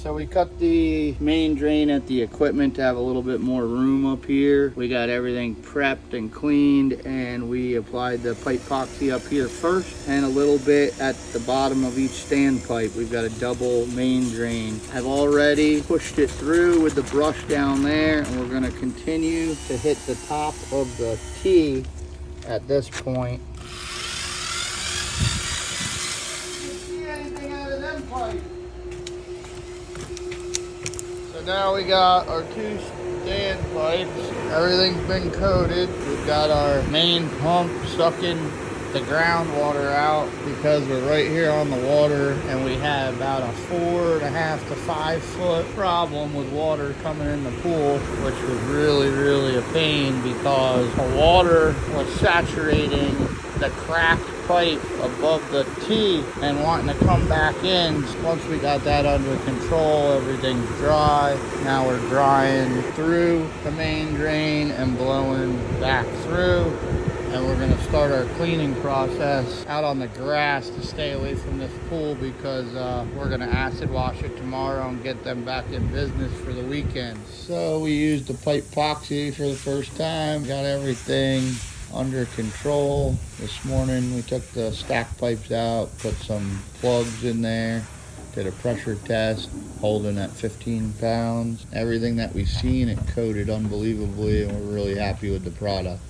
So we cut the main drain at the equipment to have a little bit more room up here. We got everything prepped and cleaned, and we applied the Pipepoxy up here first and a little bit at the bottom of each standpipe. We've got a double main drain. I've already pushed it through with the brush down there, and we're gonna continue to hit the top of the T at this point. See anything out of them pipes? So now we got our two standpipes. Everything's been coated. We've got our main pump sucking the groundwater out because we're right here on the water, and we had about a 4.5 to 5 foot problem with water coming in the pool, which was really a pain because the water was saturating the cracked pipe above the T and wanting to come back in. Once we got that under control, everything's dry. Now we're drying through the main drain and blowing back through. And we're gonna start our cleaning process out on the grass to stay away from this pool because we're gonna acid wash it tomorrow and get them back in business for the weekend. So we used the Pipepoxy for the first time, got everything under control. This morning we took the stack pipes out, put some plugs in there, did a pressure test, holding at 15 pounds. Everything that we've seen, it coated unbelievably, and we're really happy with the product.